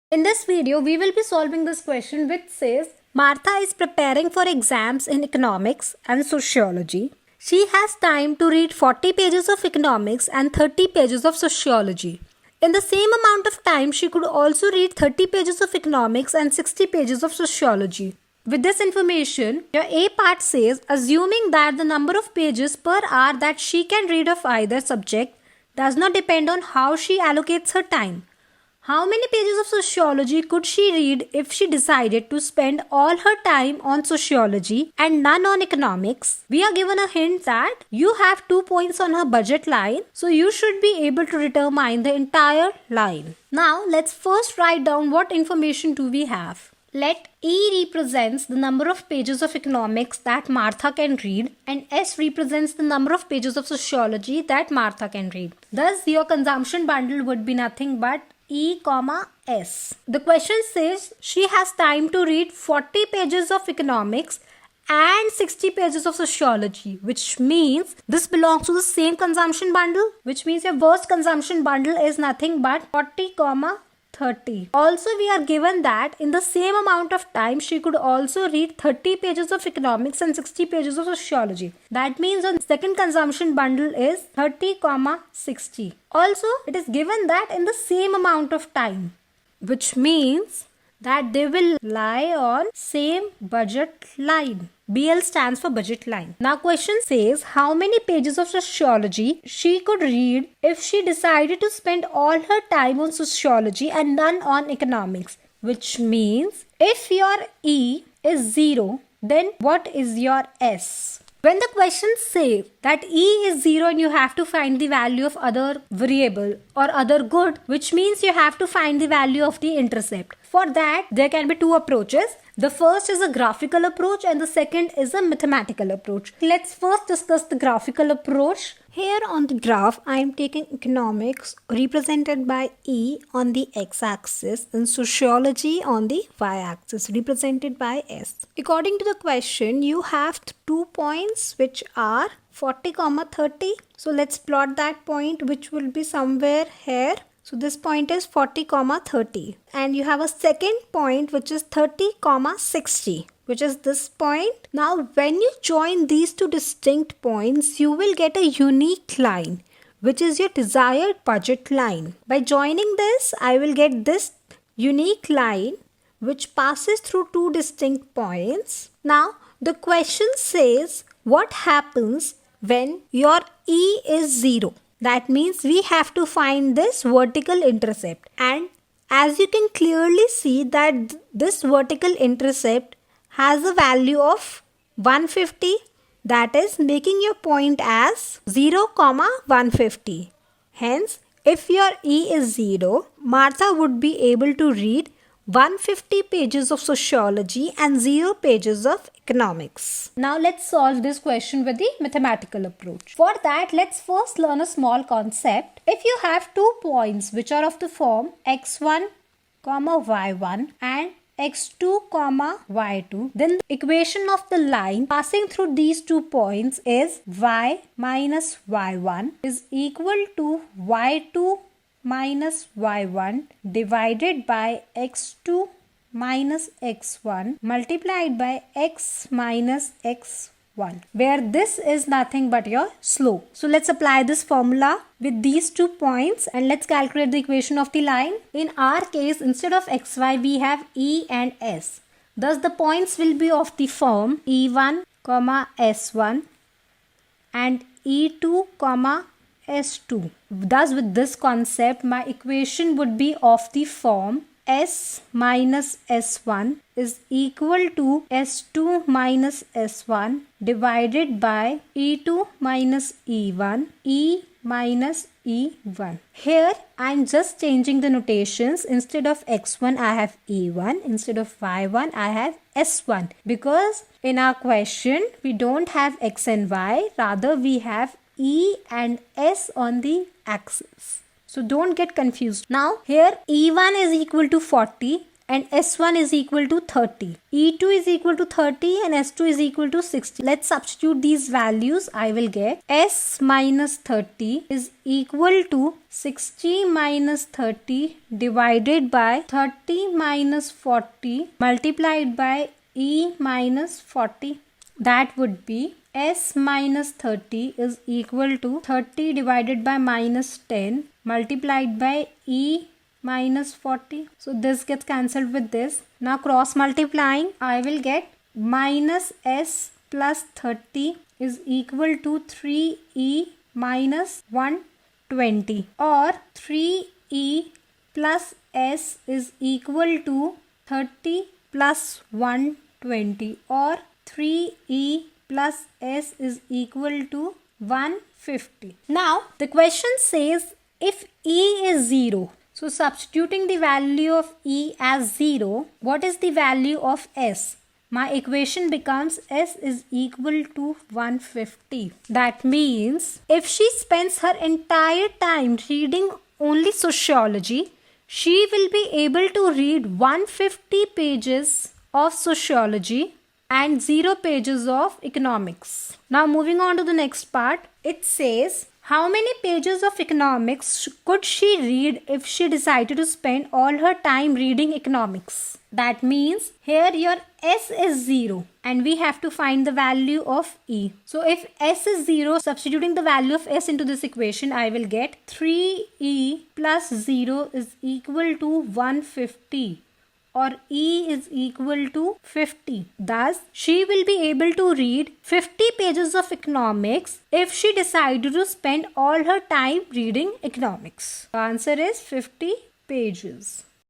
In this video, we will be solving this question which says Martha is preparing for exams in economics and sociology. She has time to read 40 pages of economics and 30 pages of sociology. In the same amount of time, she could also read 30 pages of economics and 60 pages of sociology. With this information, your A part says, assuming that the number of pages per hour that she can read of either subject does not depend on how she allocates her time. How many pages of sociology could she read if she decided to spend all her time on sociology and none on economics? We are given a hint that you have 2 points on her budget line, so you should be able to determine the entire line. Now, let's first write down what information do we have. Let E represents the number of pages of economics that Martha can read and S represents the number of pages of sociology that Martha can read. Thus, your consumption bundle would be nothing but E, S. The question says she has time to read 40 pages of economics and 60 pages of sociology, which means this belongs to the same consumption bundle, which means your first consumption bundle is nothing but 40, 30. Also, we are given that in the same amount of time, she could also read 30 pages of economics and 60 pages of sociology. That means the second consumption bundle is 30, 60. Also, it is given that in the same amount of time, which means that they will lie on same budget line. BL stands for budget line. Now question says how many pages of sociology she could read if she decided to spend all her time on sociology and none on economics. Which means if your E is 0, then what is your S? When the question says that E is 0 and you have to find the value of other variable or other good, which means you have to find the value of the intercept. For that, there can be two approaches. The first is a graphical approach and the second is a mathematical approach. Let's first discuss the graphical approach. Here on the graph, I am taking economics represented by E on the x-axis and sociology on the y-axis represented by S. According to the question, you have 2 points which are 40, 30. So let's plot that point which will be somewhere here. So this point is 40, 30 and you have a second point which is 30, 60, which is this point. Now when you join these two distinct points, you will get a unique line which is your desired budget line. By joining this, I will get this unique line which passes through two distinct points. Now the question says what happens when your E is 0. That means we have to find this vertical intercept, and as you can clearly see that this vertical intercept has a value of 150, that is making your point as 0, 150. Hence, if your E is 0, Martha would be able to read 150 pages of sociology and 0 pages of economics. Now let's solve this question with the mathematical approach. For that, let's first learn a small concept. If you have 2 points which are of the form x1, y1 and x2, y2, then the equation of the line passing through these 2 points is y minus y1 is equal to y2 minus y1 divided by x2 minus x1 multiplied by x minus x1, where this is nothing but your slope. So let's apply this formula with these 2 points and let's calculate the equation of the line. In our case, instead of xy, we have E and S. Thus the points will be of the form E1, S1 and E2, S2. Thus with this concept, my equation would be of the form S minus S1 is equal to S2 minus S1 divided by E2 minus E1, E minus E1. Here I am just changing the notations. Instead of x1 I have E1, instead of y1 I have S1, because in our question we don't have x and y, rather we have E and S on the axis. So don't get confused. Now here E1 is equal to 40 and S1 is equal to 30. E2 is equal to 30 and S2 is equal to 60. Let's substitute these values. I will get S minus 30 is equal to 60 minus 30 divided by 30 minus 40 multiplied by E minus 40. That would be S minus 30 is equal to 30 divided by minus 10 multiplied by E minus 40. So this gets cancelled with this. Now cross multiplying, I will get minus S plus 30 is equal to 3E minus 120, or 3E plus S is equal to 30 plus 120, or 3E plus S is equal to 150. Now the question says if E is 0, so substituting the value of E as 0, what is the value of S? My equation becomes S is equal to 150. That means if she spends her entire time reading only sociology, she will be able to read 150 pages of sociology and 0 pages of economics. Now moving on to the next part, it says how many pages of economics could she read if she decided to spend all her time reading economics? That means here your S is 0 and we have to find the value of E. So if S is 0, substituting the value of S into this equation, I will get 3E plus 0 is equal to 150. Or E is equal to 50. Thus, she will be able to read 50 pages of economics if she decided to spend all her time reading economics. The answer is 50 pages.